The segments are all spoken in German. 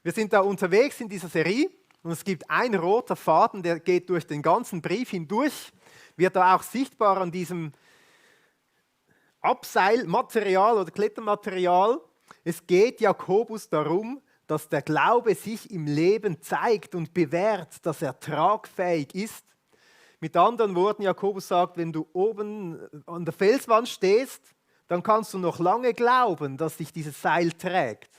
Wir sind da unterwegs in dieser Serie und es gibt einen roter Faden, der geht durch den ganzen Brief hindurch, wird da auch sichtbar an diesem Abseilmaterial oder Klettermaterial. Es geht Jakobus darum, dass der Glaube sich im Leben zeigt und bewährt, dass er tragfähig ist. Mit anderen Worten, Jakobus sagt, wenn du oben an der Felswand stehst, dann kannst du noch lange glauben, dass dich dieses Seil trägt.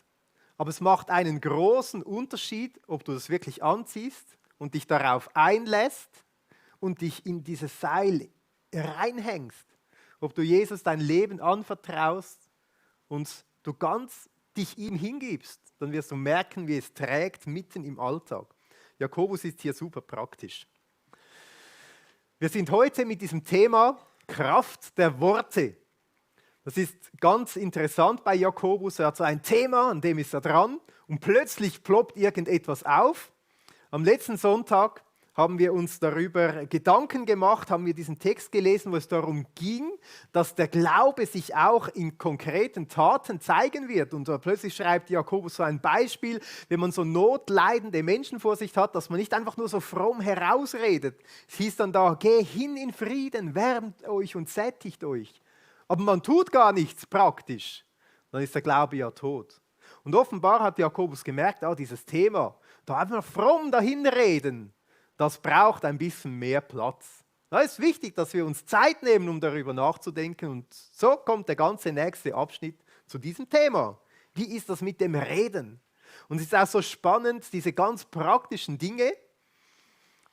Aber es macht einen großen Unterschied, ob du das wirklich anziehst und dich darauf einlässt und dich in dieses Seil reinhängst. Ob du Jesus dein Leben anvertraust und du ganz dich ihm hingibst, dann wirst du merken, wie es trägt mitten im Alltag. Jakobus ist hier super praktisch. Wir sind heute mit diesem Thema Kraft der Worte. Das ist ganz interessant bei Jakobus. Er hat so ein Thema, an dem ist er dran und plötzlich ploppt irgendetwas auf. Am letzten Sonntag haben wir uns darüber Gedanken gemacht, haben wir diesen Text gelesen, wo es darum ging, dass der Glaube sich auch in konkreten Taten zeigen wird. Und plötzlich schreibt Jakobus so ein Beispiel, wenn man so notleidende Menschen vor sich hat, dass man nicht einfach nur so fromm herausredet. Es hieß dann da, geh hin in Frieden, wärmt euch und sättigt euch. Aber man tut gar nichts praktisch, dann ist der Glaube ja tot. Und offenbar hat Jakobus gemerkt, dieses Thema, da einfach fromm dahinreden, das braucht ein bisschen mehr Platz. Da ist wichtig, dass wir uns Zeit nehmen, um darüber nachzudenken. Und so kommt der ganze nächste Abschnitt zu diesem Thema. Wie ist das mit dem Reden? Und es ist auch so spannend, diese ganz praktischen Dinge.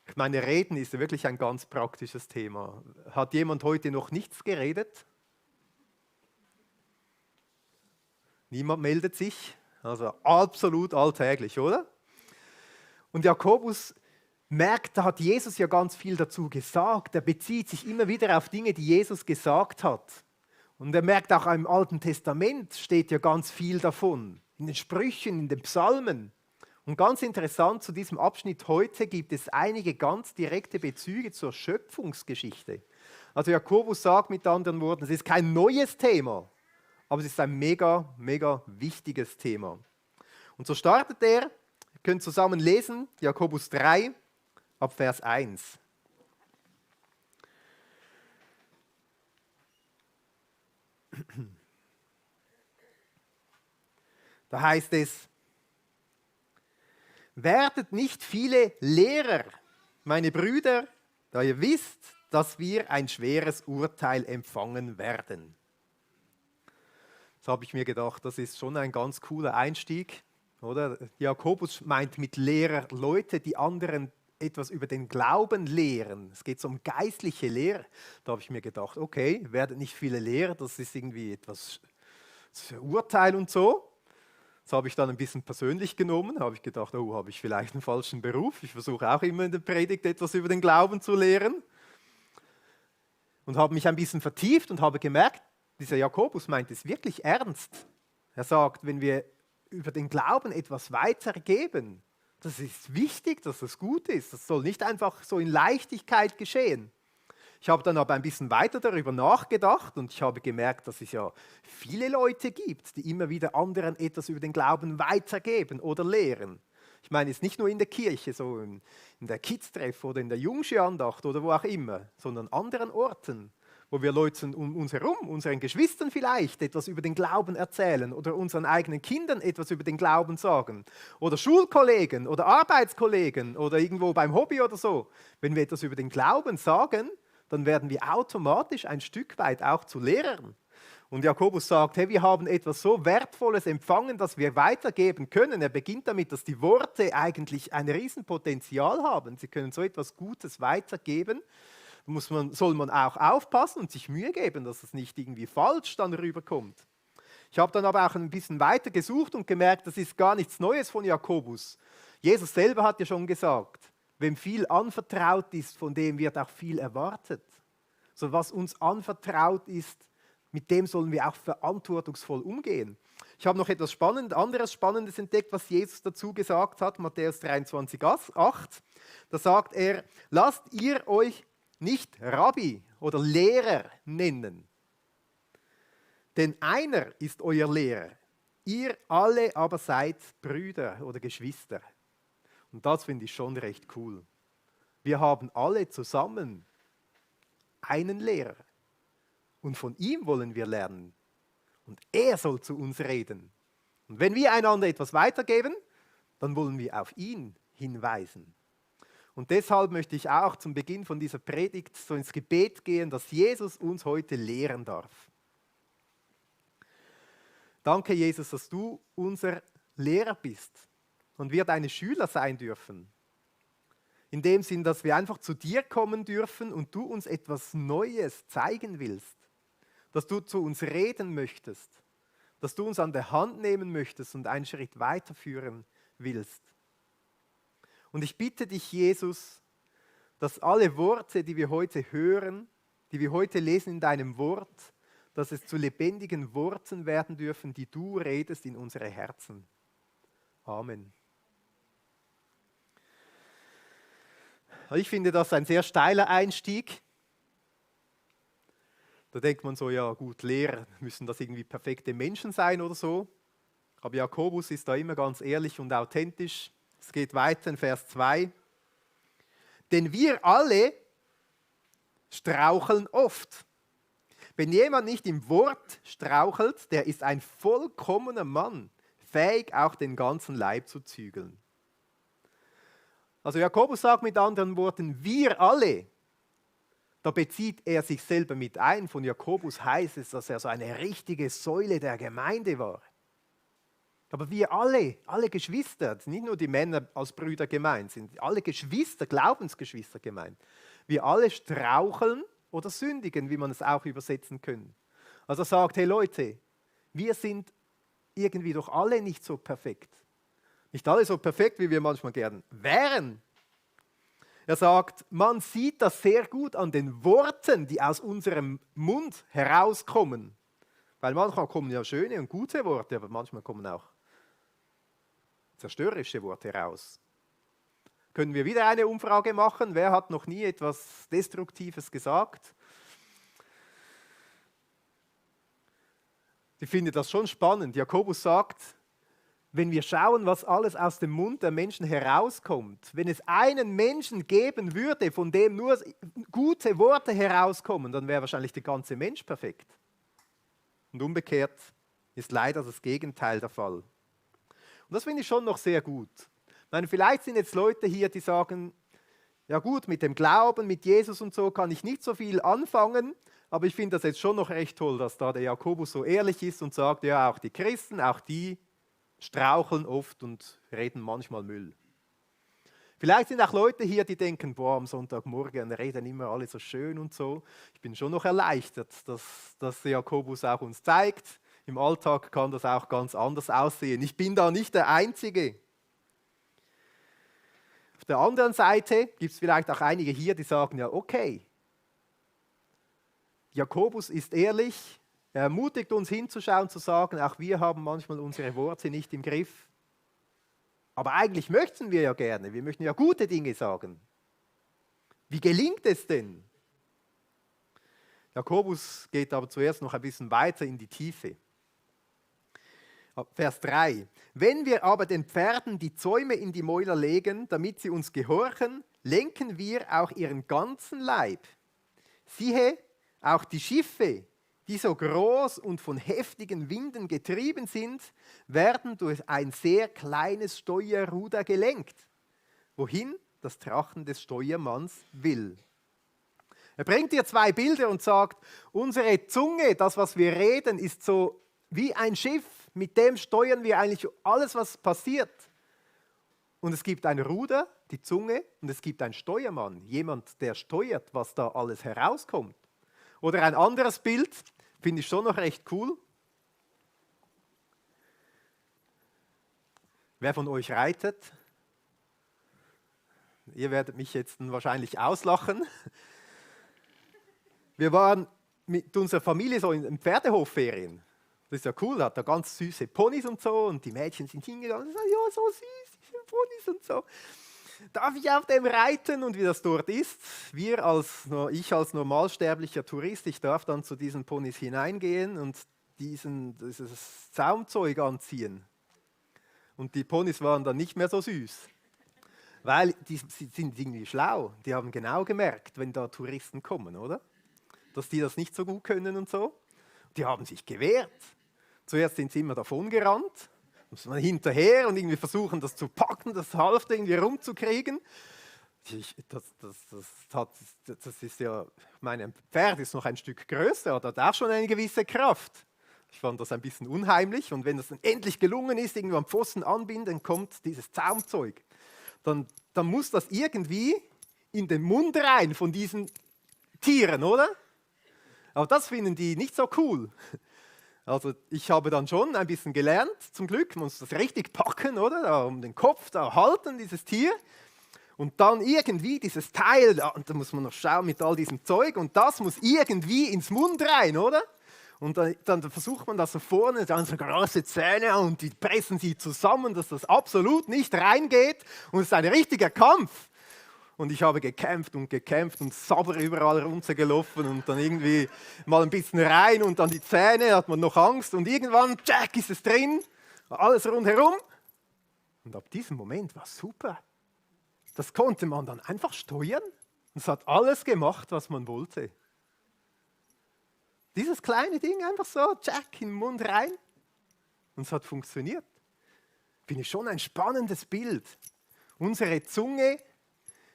Ich meine, Reden ist wirklich ein ganz praktisches Thema. Hat jemand heute noch nichts geredet? Niemand meldet sich, also absolut alltäglich, oder? Und Jakobus merkt, da hat Jesus ja ganz viel dazu gesagt. Er bezieht sich immer wieder auf Dinge, die Jesus gesagt hat. Und er merkt auch, im Alten Testament steht ja ganz viel davon. In den Sprüchen, in den Psalmen. Und ganz interessant, zu diesem Abschnitt heute gibt es einige ganz direkte Bezüge zur Schöpfungsgeschichte. Also Jakobus sagt mit anderen Worten, es ist kein neues Thema. Aber es ist ein mega, mega wichtiges Thema. Und so startet er, ihr könnt zusammen lesen, Jakobus 3, ab Vers 1. Da heißt es, werdet nicht viele Lehrer, meine Brüder, da ihr wisst, dass wir ein schweres Urteil empfangen werden. Das habe ich mir gedacht, das ist schon ein ganz cooler Einstieg, oder? Jakobus meint mit Lehrer Leute, die anderen etwas über den Glauben lehren. Es geht um geistliche Lehre. Da habe ich mir gedacht, okay, werdet nicht viele Lehrer, das ist irgendwie etwas Urteil und so. Das habe ich dann ein bisschen persönlich genommen, habe ich gedacht, habe ich vielleicht einen falschen Beruf? Ich versuche auch immer in der Predigt etwas über den Glauben zu lehren. Und habe mich ein bisschen vertieft und habe gemerkt, dieser Jakobus meint es wirklich ernst. Er sagt, wenn wir über den Glauben etwas weitergeben, das ist wichtig, dass das gut ist. Das soll nicht einfach so in Leichtigkeit geschehen. Ich habe dann aber ein bisschen weiter darüber nachgedacht und ich habe gemerkt, dass es ja viele Leute gibt, die immer wieder anderen etwas über den Glauben weitergeben oder lehren. Ich meine, es ist nicht nur in der Kirche, so in der Kids-Treff oder in der Jungschulandacht oder wo auch immer, sondern an anderen Orten, wo wir Leuten um uns herum, unseren Geschwistern vielleicht etwas über den Glauben erzählen oder unseren eigenen Kindern etwas über den Glauben sagen oder Schulkollegen oder Arbeitskollegen oder irgendwo beim Hobby oder so. Wenn wir etwas über den Glauben sagen, dann werden wir automatisch ein Stück weit auch zu Lehrern. Und Jakobus sagt, hey, wir haben etwas so Wertvolles empfangen, das wir weitergeben können. Er beginnt damit, dass die Worte eigentlich ein Riesenpotenzial haben. Sie können so etwas Gutes weitergeben. Soll man auch aufpassen und sich Mühe geben, dass es nicht irgendwie falsch dann rüberkommt. Ich habe dann aber auch ein bisschen weiter gesucht und gemerkt, das ist gar nichts Neues von Jakobus. Jesus selber hat ja schon gesagt, wem viel anvertraut ist, von dem wird auch viel erwartet. So was uns anvertraut ist, mit dem sollen wir auch verantwortungsvoll umgehen. Ich habe noch etwas anderes Spannendes entdeckt, was Jesus dazu gesagt hat, Matthäus 23, 8. Da sagt er, lasst ihr euch nicht Rabbi oder Lehrer nennen. Denn einer ist euer Lehrer, Ihr alle aber seid Brüder oder Geschwister. Und das finde ich schon recht cool. Wir haben alle zusammen einen Lehrer. Und von ihm wollen wir lernen. Und er soll zu uns reden. Und wenn wir einander etwas weitergeben, dann wollen wir auf ihn hinweisen. Und deshalb möchte ich auch zum Beginn von dieser Predigt so ins Gebet gehen, dass Jesus uns heute lehren darf. Danke, Jesus, dass du unser Lehrer bist und wir deine Schüler sein dürfen. In dem Sinn, dass wir einfach zu dir kommen dürfen und du uns etwas Neues zeigen willst. Dass du zu uns reden möchtest. Dass du uns an der Hand nehmen möchtest und einen Schritt weiterführen willst. Und ich bitte dich, Jesus, dass alle Worte, die wir heute hören, die wir heute lesen in deinem Wort, dass es zu lebendigen Worten werden dürfen, die du redest in unsere Herzen. Amen. Ich finde das ein sehr steiler Einstieg. Da denkt man so, ja gut, Lehrer, müssen das irgendwie perfekte Menschen sein oder so. Aber Jakobus ist da immer ganz ehrlich und authentisch. Es geht weiter in Vers 2. Denn wir alle straucheln oft. Wenn jemand nicht im Wort strauchelt, der ist ein vollkommener Mann, fähig auch den ganzen Leib zu zügeln. Also Jakobus sagt mit anderen Worten, wir alle. Da bezieht er sich selber mit ein. Von Jakobus heißt es, dass er so eine richtige Säule der Gemeinde war. Aber wir alle Geschwister, nicht nur die Männer als Brüder gemeint, sind alle Geschwister, Glaubensgeschwister gemeint. Wir alle straucheln oder sündigen, wie man es auch übersetzen können. Also er sagt, hey Leute, wir sind irgendwie doch alle nicht so perfekt. Nicht alle so perfekt, wie wir manchmal gern wären. Er sagt, man sieht das sehr gut an den Worten, die aus unserem Mund herauskommen. Weil manchmal kommen ja schöne und gute Worte, aber manchmal kommen auch zerstörerische Worte heraus. Können wir wieder eine Umfrage machen? Wer hat noch nie etwas Destruktives gesagt? Ich finde das schon spannend. Jakobus sagt, wenn wir schauen, was alles aus dem Mund der Menschen herauskommt, wenn es einen Menschen geben würde, von dem nur gute Worte herauskommen, dann wäre wahrscheinlich der ganze Mensch perfekt. Und umgekehrt ist leider das Gegenteil der Fall. Und das finde ich schon noch sehr gut. Ich meine, vielleicht sind jetzt Leute hier, die sagen, ja gut, mit dem Glauben, mit Jesus und so kann ich nicht so viel anfangen, aber ich finde das jetzt schon noch recht toll, dass da der Jakobus so ehrlich ist und sagt, ja, auch die Christen, auch die straucheln oft und reden manchmal Müll. Vielleicht sind auch Leute hier, die denken, boah, am Sonntagmorgen reden immer alle so schön und so. Ich bin schon noch erleichtert, dass der Jakobus auch uns zeigt, im Alltag kann das auch ganz anders aussehen. Ich bin da nicht der Einzige. Auf der anderen Seite gibt es vielleicht auch einige hier, die sagen, ja okay, Jakobus ist ehrlich, er ermutigt uns hinzuschauen, zu sagen, auch wir haben manchmal unsere Worte nicht im Griff. Aber eigentlich möchten wir ja gerne, wir möchten ja gute Dinge sagen. Wie gelingt es denn? Jakobus geht aber zuerst noch ein bisschen weiter in die Tiefe. Vers 3. Wenn wir aber den Pferden die Zäume in die Mäuler legen, damit sie uns gehorchen, lenken wir auch ihren ganzen Leib. Siehe, auch die Schiffe, die so groß und von heftigen Winden getrieben sind, werden durch ein sehr kleines Steuerruder gelenkt, wohin das Trachten des Steuermanns will. Er bringt hier zwei Bilder und sagt, unsere Zunge, das was wir reden, ist so wie ein Schiff, mit dem steuern wir eigentlich alles, was passiert. Und es gibt ein Ruder, die Zunge, und es gibt einen Steuermann, jemand, der steuert, was da alles herauskommt. Oder ein anderes Bild, finde ich schon noch recht cool. Wer von euch reitet? Ihr werdet mich jetzt wahrscheinlich auslachen. Wir waren mit unserer Familie so in Pferdehof-Ferien. Das ist ja cool, da hat er ganz süße Ponys und so und die Mädchen sind hingegangen und sagen, ja, so süß, diese Ponys und so. Darf ich auf dem reiten? Und wie das dort ist, ich als normalsterblicher Tourist, ich darf dann zu diesen Ponys hineingehen und dieses Zaumzeug anziehen. Und die Ponys waren dann nicht mehr so süß. Weil sie sind irgendwie schlau. Die haben genau gemerkt, wenn da Touristen kommen, oder? Dass die das nicht so gut können und so. Die haben sich gewehrt. Zuerst sind sie immer davon gerannt, muss man hinterher und irgendwie versuchen, das zu packen, das Halfter irgendwie rumzukriegen. Das ist ja, ich meine, ein Pferd ist noch ein Stück größer, hat auch schon eine gewisse Kraft. Ich fand das ein bisschen unheimlich und wenn das dann endlich gelungen ist, irgendwo am Pfosten anbinden, kommt dieses Zaumzeug. Dann muss das irgendwie in den Mund rein von diesen Tieren, oder? Aber das finden die nicht so cool. Also ich habe dann schon ein bisschen gelernt, zum Glück, man muss das richtig packen, oder? Da um den Kopf da halten, dieses Tier. Und dann irgendwie dieses Teil, da muss man noch schauen mit all diesem Zeug und das muss irgendwie ins Mund rein, oder? Und dann versucht man das so vorne, dann so große Zähne und die pressen sie zusammen, dass das absolut nicht reingeht und es ist ein richtiger Kampf. Und ich habe gekämpft und Sabber überall runtergelaufen und dann irgendwie mal ein bisschen rein und dann die Zähne, hat man noch Angst und irgendwann, tschack, ist es drin, alles rundherum. Und ab diesem Moment war es super. Das konnte man dann einfach steuern und es hat alles gemacht, was man wollte. Dieses kleine Ding einfach so, tschack, in den Mund rein und es hat funktioniert. Finde ich schon ein spannendes Bild. Unsere Zunge,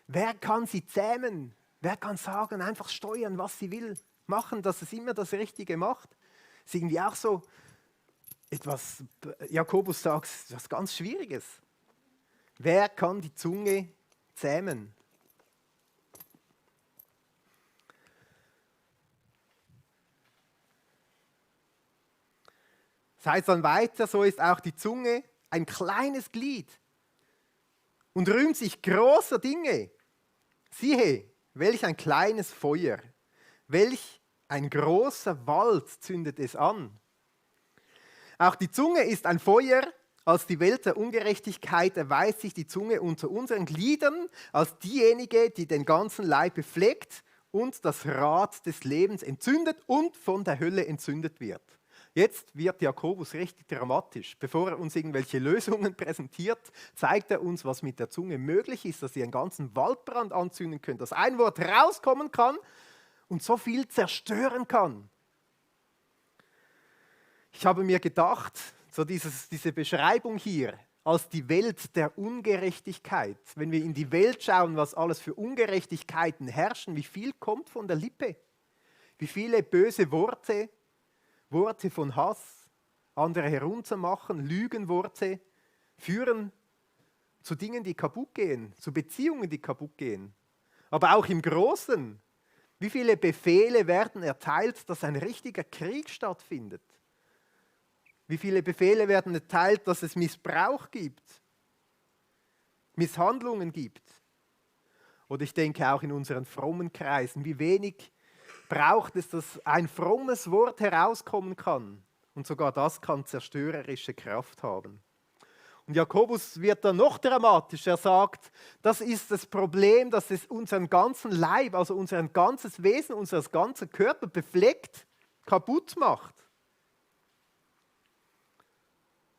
wer kann sie zähmen? Wer kann sagen, einfach steuern, was sie will? Machen, dass es immer das Richtige macht? Das ist irgendwie auch so etwas, Jakobus sagt, etwas ganz Schwieriges. Wer kann die Zunge zähmen? Es heißt dann weiter, so ist auch die Zunge ein kleines Glied und rühmt sich großer Dinge. Siehe, welch ein kleines Feuer, welch ein großer Wald zündet es an. Auch die Zunge ist ein Feuer, als die Welt der Ungerechtigkeit erweist sich die Zunge unter unseren Gliedern als diejenige, die den ganzen Leib befleckt und das Rad des Lebens entzündet und von der Hölle entzündet wird. Jetzt wird Jakobus richtig dramatisch. Bevor er uns irgendwelche Lösungen präsentiert, zeigt er uns, was mit der Zunge möglich ist, dass sie einen ganzen Waldbrand anzünden können, dass ein Wort rauskommen kann und so viel zerstören kann. Ich habe mir gedacht, so diese Beschreibung hier als die Welt der Ungerechtigkeit, wenn wir in die Welt schauen, was alles für Ungerechtigkeiten herrschen, wie viel kommt von der Lippe? Wie viele böse Worte von Hass, andere heruntermachen, Lügenworte führen zu Dingen, die kaputt gehen, zu Beziehungen, die kaputt gehen. Aber auch im Großen, wie viele Befehle werden erteilt, dass ein richtiger Krieg stattfindet? Wie viele Befehle werden erteilt, dass es Missbrauch gibt, Misshandlungen gibt? Oder ich denke auch in unseren frommen Kreisen, wie wenig braucht es, dass ein frommes Wort herauskommen kann. Und sogar das kann zerstörerische Kraft haben. Und Jakobus wird dann noch dramatischer. Er sagt, das ist das Problem, dass es unseren ganzen Leib, also unser ganzes Wesen, unser ganzer Körper befleckt, kaputt macht.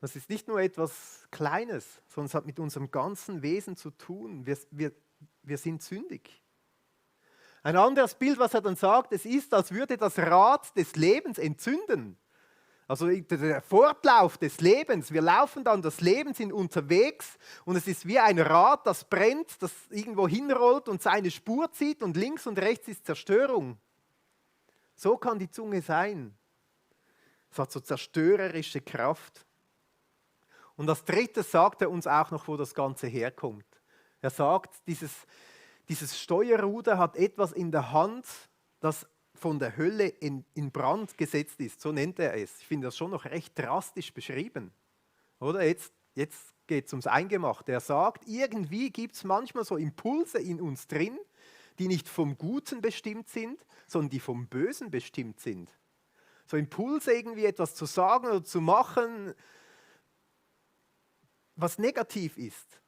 Das ist nicht nur etwas Kleines, sondern es hat mit unserem ganzen Wesen zu tun. Wir sind sündig. Ein anderes Bild, was er dann sagt, es ist, als würde das Rad des Lebens entzünden. Also der Fortlauf des Lebens, wir laufen dann das Leben, sind unterwegs und es ist wie ein Rad, das brennt, das irgendwo hinrollt und seine Spur zieht und links und rechts ist Zerstörung. So kann die Zunge sein. Es hat so zerstörerische Kraft. Und als drittes sagt er uns auch noch, wo das Ganze herkommt. Er sagt, dieses Steuerruder hat etwas in der Hand, das von der Hölle in Brand gesetzt ist. So nennt er es. Ich finde das schon noch recht drastisch beschrieben. Oder? Jetzt geht es ums Eingemachte. Er sagt, irgendwie gibt es manchmal so Impulse in uns drin, die nicht vom Guten bestimmt sind, sondern die vom Bösen bestimmt sind. So Impulse, irgendwie etwas zu sagen oder zu machen, was negativ ist.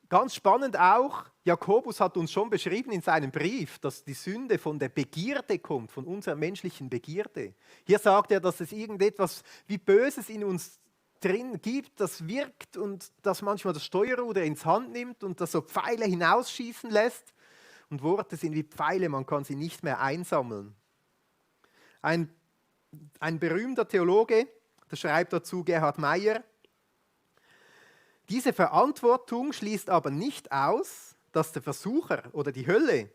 Ganz spannend auch, Jakobus hat uns schon beschrieben in seinem Brief, dass die Sünde von der Begierde kommt, von unserer menschlichen Begierde. Hier sagt er, dass es irgendetwas wie Böses in uns drin gibt, das wirkt und das manchmal das Steuerruder ins Hand nimmt und das so Pfeile hinausschießen lässt. Und Worte sind wie Pfeile, man kann sie nicht mehr einsammeln. Ein berühmter Theologe, der schreibt dazu, Gerhard Meyer: Diese Verantwortung schließt aber nicht aus, dass der Versucher oder die Hölle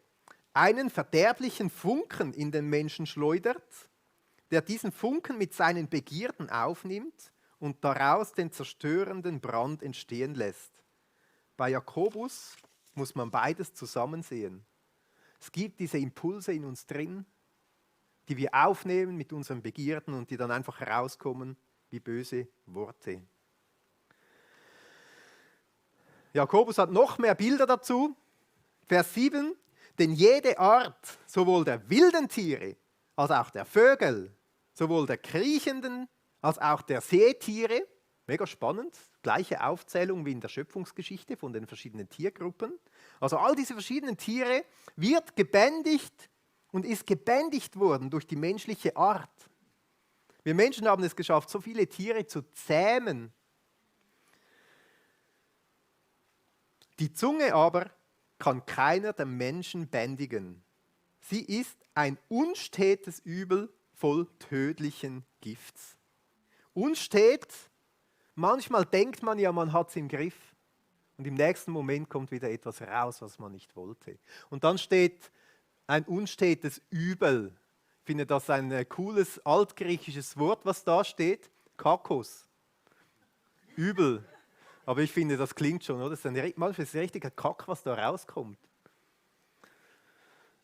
einen verderblichen Funken in den Menschen schleudert, der diesen Funken mit seinen Begierden aufnimmt und daraus den zerstörenden Brand entstehen lässt. Bei Jakobus muss man beides zusammen sehen. Es gibt diese Impulse in uns drin, die wir aufnehmen mit unseren Begierden und die dann einfach herauskommen wie böse Worte. Jakobus hat noch mehr Bilder dazu. Vers 7, denn jede Art, sowohl der wilden Tiere als auch der Vögel, sowohl der kriechenden als auch der Seetiere, mega spannend, gleiche Aufzählung wie in der Schöpfungsgeschichte von den verschiedenen Tiergruppen. Also all diese verschiedenen Tiere wird gebändigt und ist gebändigt worden durch die menschliche Art. Wir Menschen haben es geschafft, so viele Tiere zu zähmen. Die Zunge aber kann keiner der Menschen bändigen. Sie ist ein unstetes Übel voll tödlichen Gifts. Unstet, manchmal denkt man ja, man hat es im Griff. Und im nächsten Moment kommt wieder etwas raus, was man nicht wollte. Und dann steht ein unstetes Übel. Ich finde das ein cooles altgriechisches Wort, was da steht. Kakos. Übel. Aber ich finde, das klingt schon, oder? Manchmal ist es ein richtiger Kack, was da rauskommt.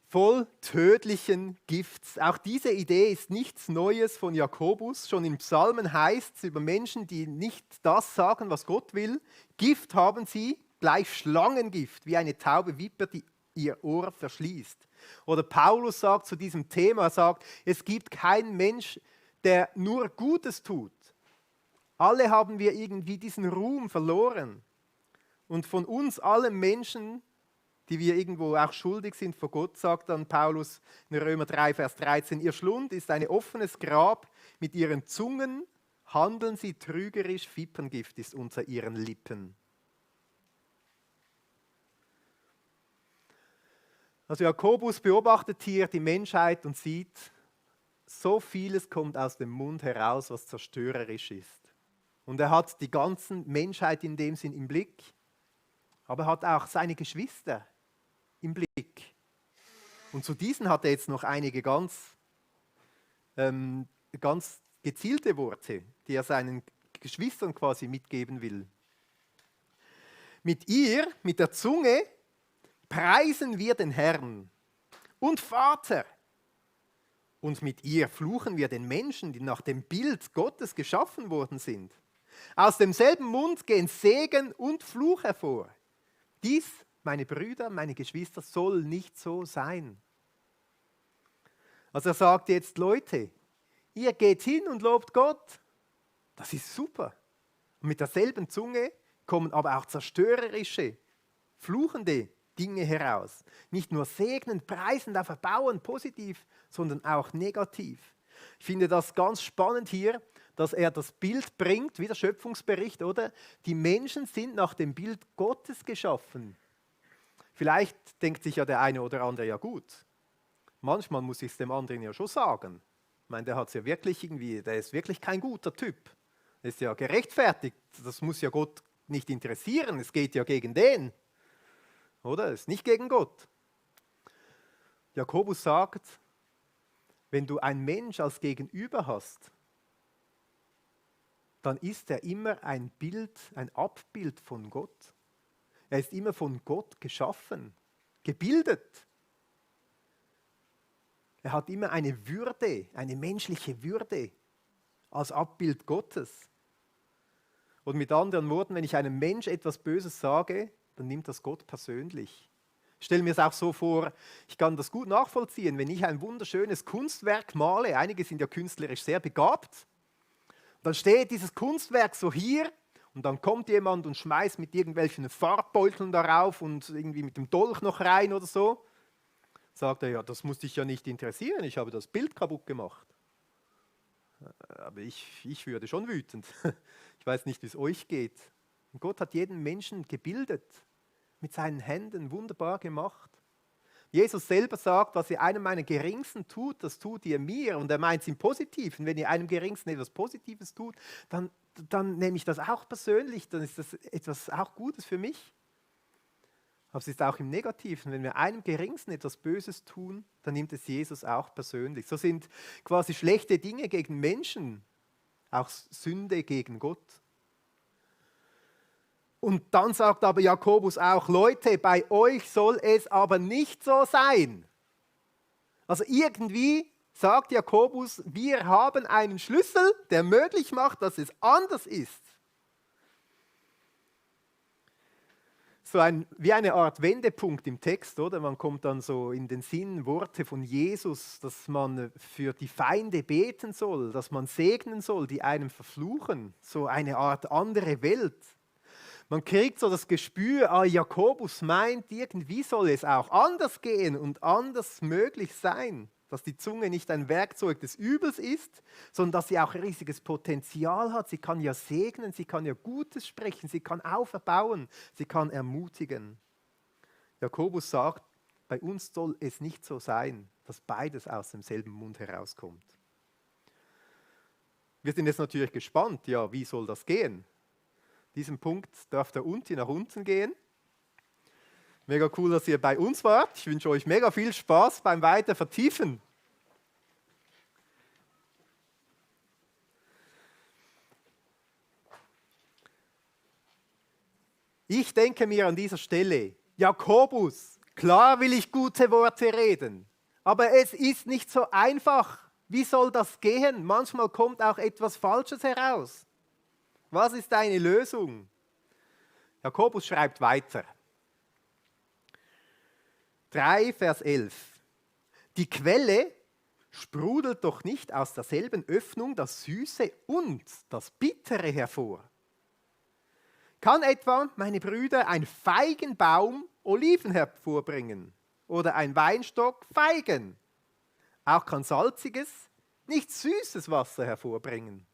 Voll tödlichen Gifts. Auch diese Idee ist nichts Neues von Jakobus. Schon in Psalmen heißt es über Menschen, die nicht das sagen, was Gott will. Gift haben sie, gleich Schlangengift, wie eine taube Viper, die ihr Ohr verschließt. Oder Paulus sagt zu diesem Thema, er sagt, es gibt keinen Mensch, der nur Gutes tut. Alle haben wir irgendwie diesen Ruhm verloren. Und von uns allen Menschen, die wir irgendwo auch schuldig sind vor Gott, sagt dann Paulus in Römer 3, Vers 13, ihr Schlund ist ein offenes Grab, mit ihren Zungen handeln sie trügerisch, Viperngift ist unter ihren Lippen. Also Jakobus beobachtet hier die Menschheit und sieht, so vieles kommt aus dem Mund heraus, was zerstörerisch ist. Und er hat die ganze Menschheit in dem Sinn im Blick, aber er hat auch seine Geschwister im Blick. Und zu diesen hat er jetzt noch einige ganz gezielte Worte, die er seinen Geschwistern quasi mitgeben will. Mit ihr, mit der Zunge, preisen wir den Herrn und Vater. Und mit ihr fluchen wir den Menschen, die nach dem Bild Gottes geschaffen worden sind. Aus demselben Mund gehen Segen und Fluch hervor. Dies, meine Brüder, meine Geschwister, soll nicht so sein. Also er sagt jetzt, Leute, ihr geht hin und lobt Gott. Das ist super. Und mit derselben Zunge kommen aber auch zerstörerische, fluchende Dinge heraus. Nicht nur segnend, preisend, auf erbauend, positiv, sondern auch negativ. Ich finde das ganz spannend hier, dass er das Bild bringt, wie der Schöpfungsbericht, oder? Die Menschen sind nach dem Bild Gottes geschaffen. Vielleicht denkt sich ja der eine oder andere, ja gut, manchmal muss ich es dem anderen ja schon sagen. Ich meine, der hat es ja wirklich irgendwie, der ist wirklich kein guter Typ. Der ist ja gerechtfertigt, das muss ja Gott nicht interessieren, es geht ja gegen den. Oder? Es ist nicht gegen Gott. Jakobus sagt, wenn du einen Mensch als Gegenüber hast, dann ist er immer ein Bild, ein Abbild von Gott. Er ist immer von Gott geschaffen, gebildet. Er hat immer eine Würde, eine menschliche Würde als Abbild Gottes. Und mit anderen Worten, wenn ich einem Mensch etwas Böses sage, dann nimmt das Gott persönlich. Ich stelle mir es auch so vor, ich kann das gut nachvollziehen, wenn ich ein wunderschönes Kunstwerk male, einige sind ja künstlerisch sehr begabt, dann steht dieses Kunstwerk so hier Und dann kommt jemand und schmeißt mit irgendwelchen Farbbeuteln darauf und irgendwie mit dem Dolch noch rein oder so. Sagt er, ja, das muss dich ja nicht interessieren, ich habe das Bild kaputt gemacht. Aber ich würde schon wütend. Ich weiß nicht, wie es euch geht. Und Gott hat jeden Menschen gebildet, mit seinen Händen wunderbar gemacht. Jesus selber sagt, was ihr einem meiner Geringsten tut, das tut ihr mir. Und er meint es im Positiven. Wenn ihr einem Geringsten etwas Positives tut, dann nehme ich das auch persönlich, dann ist das etwas auch Gutes für mich. Aber es ist auch im Negativen. Wenn wir einem Geringsten etwas Böses tun, dann nimmt es Jesus auch persönlich. So sind quasi schlechte Dinge gegen Menschen auch Sünde gegen Gott. Und dann sagt aber Jakobus auch, Leute, bei euch soll es aber nicht so sein. Also irgendwie sagt Jakobus, wir haben einen Schlüssel, der möglich macht, dass es anders ist. So wie eine Art Wendepunkt im Text, oder? Man kommt dann so in den Sinn, Worte von Jesus, dass man für die Feinde beten soll, dass man segnen soll, die einem verfluchen. So eine Art andere Welt. Man kriegt so das Gespür, Jakobus meint, irgendwie soll es auch anders gehen und anders möglich sein. Dass die Zunge nicht ein Werkzeug des Übels ist, sondern dass sie auch riesiges Potenzial hat. Sie kann ja segnen, sie kann ja Gutes sprechen, sie kann auferbauen, sie kann ermutigen. Jakobus sagt, bei uns soll es nicht so sein, dass beides aus demselben Mund herauskommt. Wir sind jetzt natürlich gespannt, ja, wie soll das gehen? Diesen Punkt darf der Unti nach unten gehen. Mega cool, dass ihr bei uns wart. Ich wünsche euch mega viel Spaß beim Weiter vertiefen. Ich denke mir an dieser Stelle, Jakobus, klar will ich gute Worte reden, aber es ist nicht so einfach. Wie soll das gehen? Manchmal kommt auch etwas Falsches heraus. Was ist deine Lösung? Jakobus schreibt weiter. 3, Vers 11. Die Quelle sprudelt doch nicht aus derselben Öffnung das Süße und das Bittere hervor. Kann etwa, meine Brüder, ein Feigenbaum Oliven hervorbringen oder ein Weinstock Feigen? Auch kann salziges, nicht süßes Wasser hervorbringen.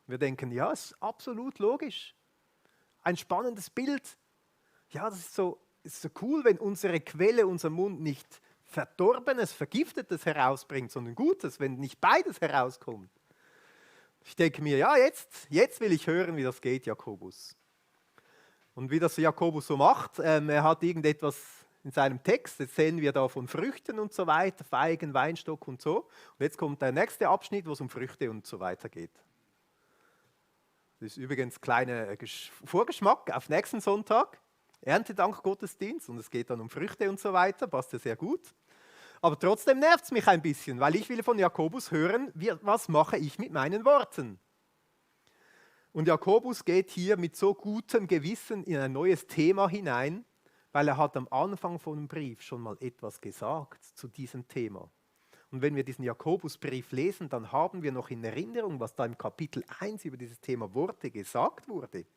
Wir denken, ja, ist absolut logisch. Ein spannendes Bild. Ja, das ist so cool, wenn unsere Quelle, unser Mund nicht Verdorbenes, Vergiftetes herausbringt, sondern Gutes, wenn nicht beides herauskommt. Ich denke mir, ja, jetzt will ich hören, wie das geht, Jakobus. Und wie das Jakobus so macht, er hat irgendetwas in seinem Text, jetzt sehen wir da von Früchten und so weiter, Feigen, Weinstock und so. Und jetzt kommt der nächste Abschnitt, wo es um Früchte und so weiter geht. Das ist übrigens ein kleiner Vorgeschmack auf nächsten Sonntag, Erntedank-Gottesdienst, und es geht dann um Früchte und so weiter, passt ja sehr gut. Aber trotzdem nervt es mich ein bisschen, weil ich will von Jakobus hören, was mache ich mit meinen Worten? Und Jakobus geht hier mit so gutem Gewissen in ein neues Thema hinein, weil er hat am Anfang von dem Brief schon mal etwas gesagt zu diesem Thema. Und wenn wir diesen Jakobusbrief lesen, dann haben wir noch in Erinnerung, was da im Kapitel 1 über dieses Thema Worte gesagt wurde.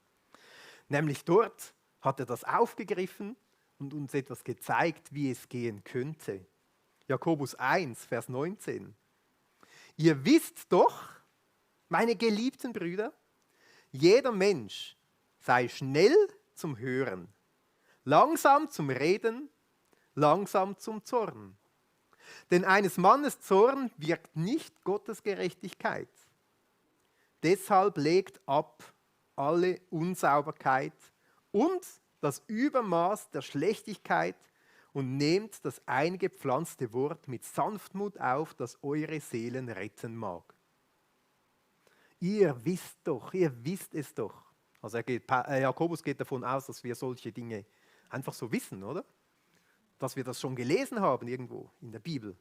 Nämlich dort hat er das aufgegriffen und uns etwas gezeigt, wie es gehen könnte. Jakobus 1, Vers 19. Ihr wisst doch, meine geliebten Brüder, jeder Mensch sei schnell zum Hören, langsam zum Reden, langsam zum Zorn. Denn eines Mannes Zorn wirkt nicht Gottes Gerechtigkeit. Deshalb legt ab alle Unsauberkeit und das Übermaß der Schlechtigkeit und nehmt das eingepflanzte Wort mit Sanftmut auf, das eure Seelen retten mag. Ihr wisst es doch. Also Jakobus geht davon aus, dass wir solche Dinge einfach so wissen, oder? Dass wir das schon gelesen haben irgendwo in der Bibel.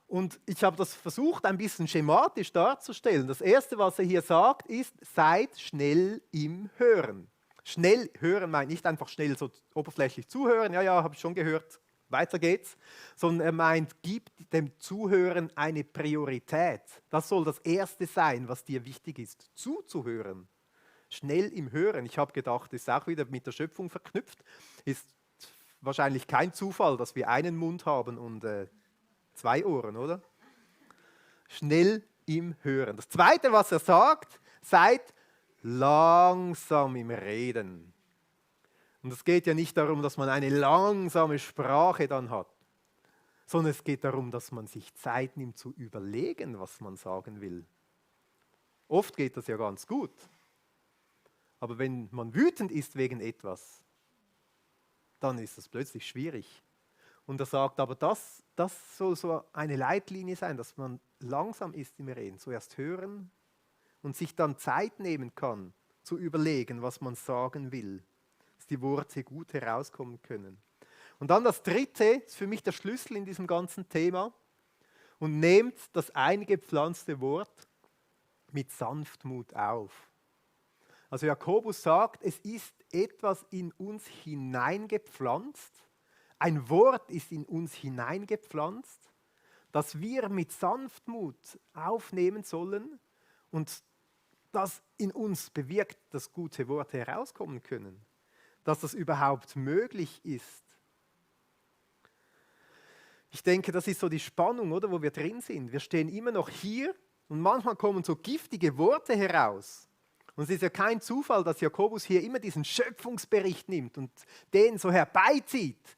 Und ich habe das versucht, ein bisschen schematisch darzustellen. Das Erste, was er hier sagt, ist, seid schnell im Hören. Schnell hören meint nicht einfach schnell so oberflächlich zuhören, ja, habe ich schon gehört, weiter geht's, sondern er meint, gib dem Zuhören eine Priorität. Das soll das Erste sein, was dir wichtig ist, zuzuhören. Schnell im Hören. Ich habe gedacht, das ist auch wieder mit der Schöpfung verknüpft. Ist wahrscheinlich kein Zufall, dass wir einen Mund haben und 2 Ohren, oder? Schnell im Hören. Das Zweite, was er sagt, seid langsam im Reden. Und es geht ja nicht darum, dass man eine langsame Sprache dann hat, sondern es geht darum, dass man sich Zeit nimmt zu überlegen, was man sagen will. Oft geht das ja ganz gut. Aber wenn man wütend ist wegen etwas, dann ist das plötzlich schwierig. Und er sagt, aber das soll so eine Leitlinie sein, dass man langsam ist im Reden. Zuerst hören und sich dann Zeit nehmen kann, zu überlegen, was man sagen will. Dass die Worte gut herauskommen können. Und dann das Dritte, ist für mich der Schlüssel in diesem ganzen Thema. Und nehmt das eingepflanzte Wort mit Sanftmut auf. Also Jakobus sagt, es ist etwas in uns hineingepflanzt. Ein Wort ist in uns hineingepflanzt, das wir mit Sanftmut aufnehmen sollen und das in uns bewirkt, dass gute Worte herauskommen können. Dass das überhaupt möglich ist. Ich denke, das ist so die Spannung, oder, wo wir drin sind. Wir stehen immer noch hier und manchmal kommen so giftige Worte heraus. Und es ist ja kein Zufall, dass Jakobus hier immer diesen Schöpfungsbericht nimmt und den so herbeizieht.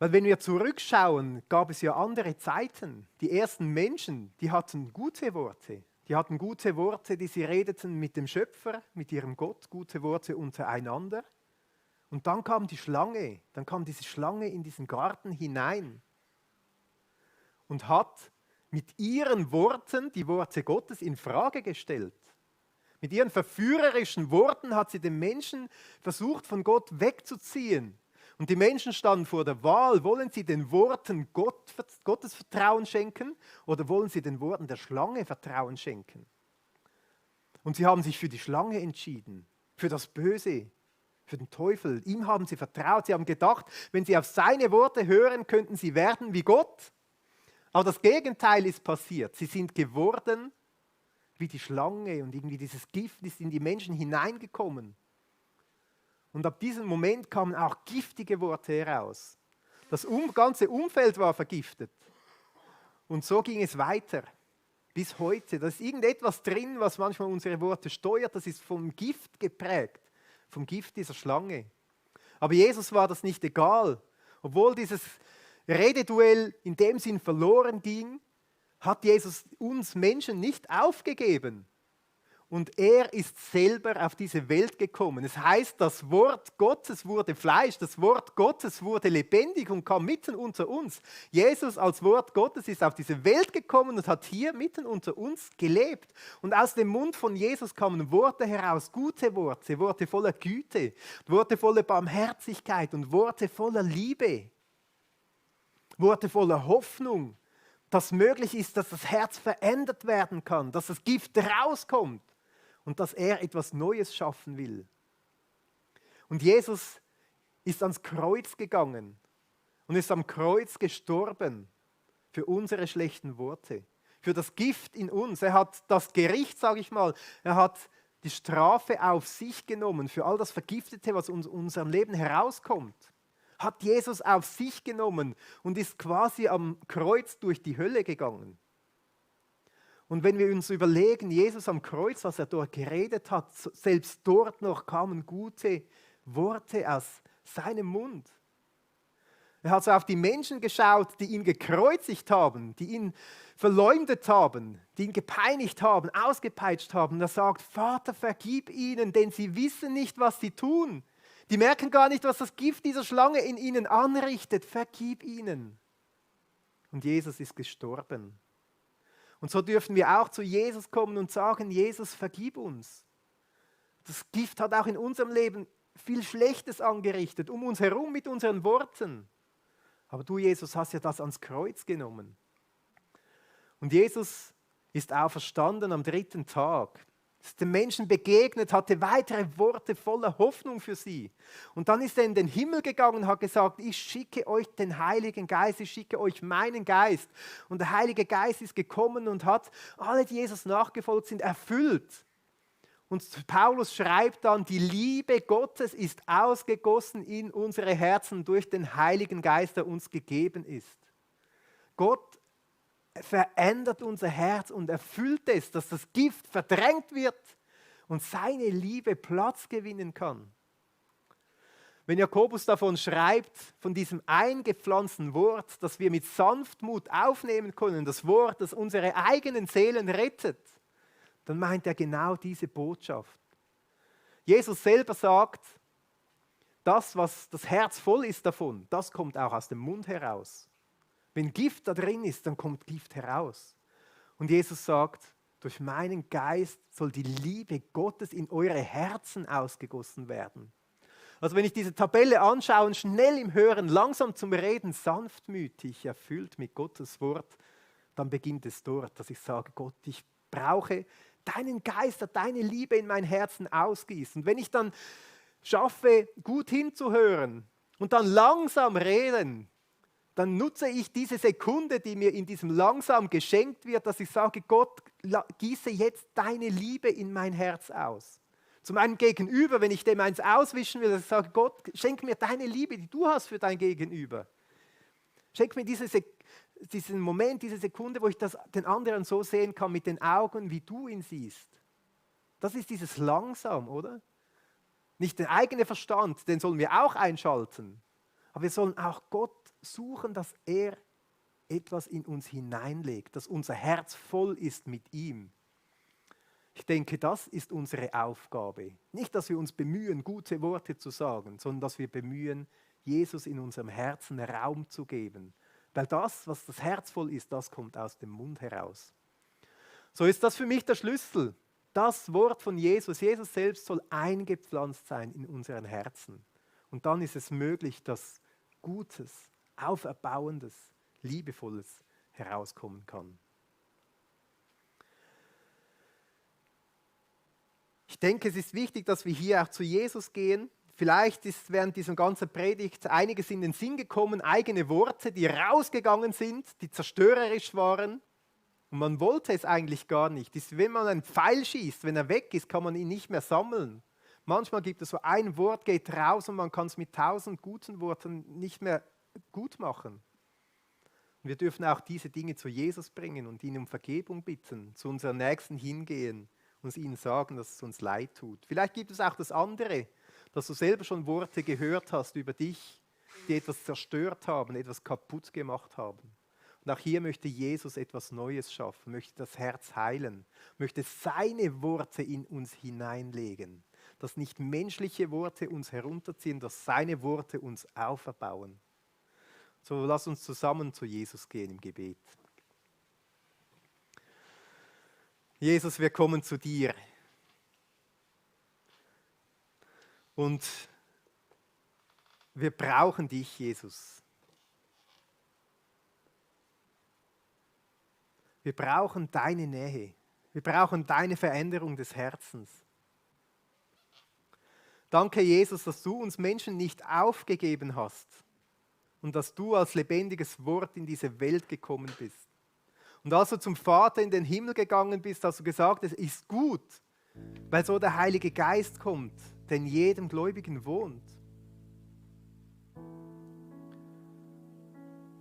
Weil wenn wir zurückschauen, gab es ja andere Zeiten. Die ersten Menschen, die hatten gute Worte. Die hatten gute Worte, die sie redeten mit dem Schöpfer, mit ihrem Gott, gute Worte untereinander. Und dann kam die Schlange, dann kam diese Schlange in diesen Garten hinein und hat mit ihren Worten die Worte Gottes in Frage gestellt. Mit ihren verführerischen Worten hat sie den Menschen versucht, von Gott wegzuziehen. Und die Menschen standen vor der Wahl, wollen sie den Worten Gottes Vertrauen schenken oder wollen sie den Worten der Schlange Vertrauen schenken? Und sie haben sich für die Schlange entschieden, für das Böse, für den Teufel. Ihm haben sie vertraut. Sie haben gedacht, wenn sie auf seine Worte hören, könnten sie werden wie Gott. Aber das Gegenteil ist passiert. Sie sind geworden wie die Schlange und irgendwie dieses Gift ist in die Menschen hineingekommen. Und ab diesem Moment kamen auch giftige Worte heraus. Das ganze Umfeld war vergiftet. Und so ging es weiter bis heute. Da ist irgendetwas drin, was manchmal unsere Worte steuert. Das ist vom Gift geprägt, vom Gift dieser Schlange. Aber Jesus war das nicht egal. Obwohl dieses Rededuell in dem Sinn verloren ging, hat Jesus uns Menschen nicht aufgegeben. Und er ist selber auf diese Welt gekommen. Es heißt, das Wort Gottes wurde Fleisch, das Wort Gottes wurde lebendig und kam mitten unter uns. Jesus als Wort Gottes ist auf diese Welt gekommen und hat hier mitten unter uns gelebt. Und aus dem Mund von Jesus kamen Worte heraus, gute Worte, Worte voller Güte, Worte voller Barmherzigkeit und Worte voller Liebe. Worte voller Hoffnung, dass möglich ist, dass das Herz verändert werden kann, dass das Gift rauskommt und dass er etwas Neues schaffen will. Und Jesus ist ans Kreuz gegangen und ist am Kreuz gestorben für unsere schlechten Worte, für das Gift in uns. Er hat das Gericht, sage ich mal, er hat die Strafe auf sich genommen für all das Vergiftete, was aus unserem Leben herauskommt. Hat Jesus auf sich genommen und ist quasi am Kreuz durch die Hölle gegangen. Und wenn wir uns überlegen, Jesus am Kreuz, was er dort geredet hat, selbst dort noch kamen gute Worte aus seinem Mund. Er hat so auf die Menschen geschaut, die ihn gekreuzigt haben, die ihn verleumdet haben, die ihn gepeinigt haben, ausgepeitscht haben. Und er sagt, Vater, vergib ihnen, denn sie wissen nicht, was sie tun. Die merken gar nicht, was das Gift dieser Schlange in ihnen anrichtet. Vergib ihnen. Und Jesus ist gestorben. Und so dürfen wir auch zu Jesus kommen und sagen, Jesus, vergib uns. Das Gift hat auch in unserem Leben viel Schlechtes angerichtet, um uns herum mit unseren Worten. Aber du, Jesus, hast ja das ans Kreuz genommen. Und Jesus ist auferstanden am 3. Tag. Ist den Menschen begegnet, hatte weitere Worte voller Hoffnung für sie. Und dann ist er in den Himmel gegangen und hat gesagt, ich schicke euch den Heiligen Geist, ich schicke euch meinen Geist. Und der Heilige Geist ist gekommen und hat alle, die Jesus nachgefolgt sind, erfüllt. Und Paulus schreibt dann, die Liebe Gottes ist ausgegossen in unsere Herzen durch den Heiligen Geist, der uns gegeben ist. Gott verändert unser Herz und erfüllt es, dass das Gift verdrängt wird und seine Liebe Platz gewinnen kann. Wenn Jakobus davon schreibt, von diesem eingepflanzten Wort, das wir mit Sanftmut aufnehmen können, das Wort, das unsere eigenen Seelen rettet, dann meint er genau diese Botschaft. Jesus selber sagt, das, was das Herz voll ist davon, das kommt auch aus dem Mund heraus. Wenn Gift da drin ist, dann kommt Gift heraus. Und Jesus sagt, durch meinen Geist soll die Liebe Gottes in eure Herzen ausgegossen werden. Also wenn ich diese Tabelle anschaue, schnell im Hören, langsam zum Reden, sanftmütig, erfüllt mit Gottes Wort, dann beginnt es dort, dass ich sage, Gott, ich brauche deinen Geist, deine Liebe in mein Herzen ausgießen. Und wenn ich dann schaffe, gut hinzuhören und dann langsam reden, dann nutze ich diese Sekunde, die mir in diesem langsam geschenkt wird, dass ich sage, Gott, gieße jetzt deine Liebe in mein Herz aus. Zu meinem Gegenüber, wenn ich dem eins auswischen will, dass ich sage, Gott, schenk mir deine Liebe, die du hast für dein Gegenüber. Schenk mir diesen Moment, diese Sekunde, wo ich den anderen so sehen kann mit den Augen, wie du ihn siehst. Das ist dieses langsam, oder? Nicht der eigene Verstand, den sollen wir auch einschalten. Aber wir sollen auch Gott suchen, dass er etwas in uns hineinlegt, dass unser Herz voll ist mit ihm. Ich denke, das ist unsere Aufgabe. Nicht, dass wir uns bemühen, gute Worte zu sagen, sondern dass wir bemühen, Jesus in unserem Herzen Raum zu geben. Weil das, was das Herz voll ist, das kommt aus dem Mund heraus. So ist das für mich der Schlüssel. Das Wort von Jesus, Jesus selbst soll eingepflanzt sein in unseren Herzen. Und dann ist es möglich, dass Gutes, Auferbauendes, Liebevolles herauskommen kann. Ich denke, es ist wichtig, dass wir hier auch zu Jesus gehen. Vielleicht ist während dieser ganzen Predigt einiges in den Sinn gekommen, eigene Worte, die rausgegangen sind, die zerstörerisch waren. Und man wollte es eigentlich gar nicht. Wenn man einen Pfeil schießt, wenn er weg ist, kann man ihn nicht mehr sammeln. Manchmal gibt es so ein Wort, geht raus und man kann es mit 1000 guten Worten nicht mehr gut machen. Und wir dürfen auch diese Dinge zu Jesus bringen und ihn um Vergebung bitten, zu unseren Nächsten hingehen, uns ihnen sagen, dass es uns leid tut. Vielleicht gibt es auch das andere, dass du selber schon Worte gehört hast über dich, die etwas zerstört haben, etwas kaputt gemacht haben. Und auch hier möchte Jesus etwas Neues schaffen, möchte das Herz heilen, möchte seine Worte in uns hineinlegen, dass nicht menschliche Worte uns herunterziehen, dass seine Worte uns auferbauen. So, lass uns zusammen zu Jesus gehen im Gebet. Jesus, wir kommen zu dir. Und wir brauchen dich, Jesus. Wir brauchen deine Nähe. Wir brauchen deine Veränderung des Herzens. Danke, Jesus, dass du uns Menschen nicht aufgegeben hast und dass du als lebendiges Wort in diese Welt gekommen bist. Und als du zum Vater in den Himmel gegangen bist, hast du gesagt, es ist gut, weil so der Heilige Geist kommt, der in jedem Gläubigen wohnt.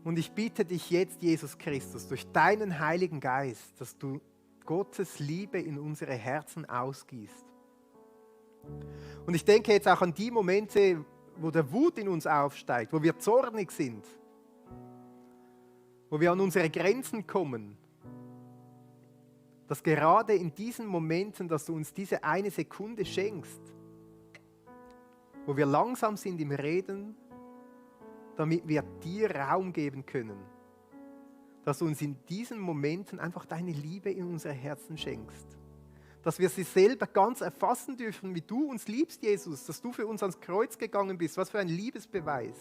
Und ich bitte dich jetzt, Jesus Christus, durch deinen Heiligen Geist, dass du Gottes Liebe in unsere Herzen ausgießt. Und ich denke jetzt auch an die Momente, wo der Wut in uns aufsteigt, wo wir zornig sind, wo wir an unsere Grenzen kommen, dass gerade in diesen Momenten, dass du uns diese eine Sekunde schenkst, wo wir langsam sind im Reden, damit wir dir Raum geben können, dass du uns in diesen Momenten einfach deine Liebe in unsere Herzen schenkst, dass wir sie selber ganz erfassen dürfen, wie du uns liebst, Jesus, dass du für uns ans Kreuz gegangen bist, was für ein Liebesbeweis.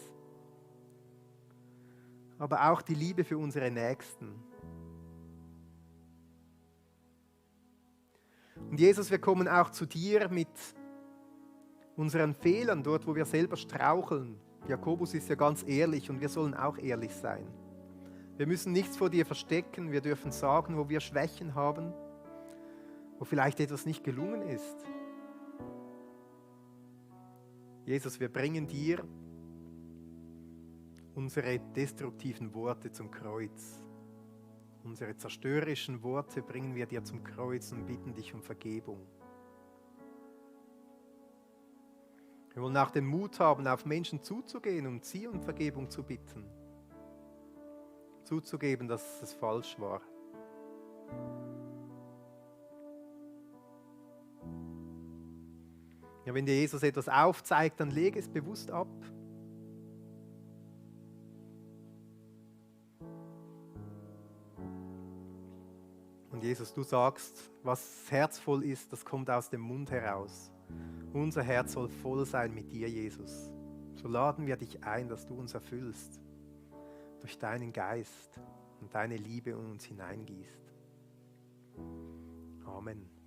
Aber auch die Liebe für unsere Nächsten. Und Jesus, wir kommen auch zu dir mit unseren Fehlern, dort wo wir selber straucheln. Jakobus ist ja ganz ehrlich und wir sollen auch ehrlich sein. Wir müssen nichts vor dir verstecken, wir dürfen sagen, wo wir Schwächen haben, wo vielleicht etwas nicht gelungen ist. Jesus, wir bringen dir unsere destruktiven Worte zum Kreuz. Unsere zerstörerischen Worte bringen wir dir zum Kreuz und bitten dich um Vergebung. Wir wollen auch den Mut haben, auf Menschen zuzugehen, um sie um Vergebung zu bitten. Zuzugeben, dass es falsch war. Ja, wenn dir Jesus etwas aufzeigt, dann lege es bewusst ab. Und Jesus, du sagst, was herzvoll ist, das kommt aus dem Mund heraus. Unser Herz soll voll sein mit dir, Jesus. So laden wir dich ein, dass du uns erfüllst durch deinen Geist und deine Liebe in uns hineingießt. Amen.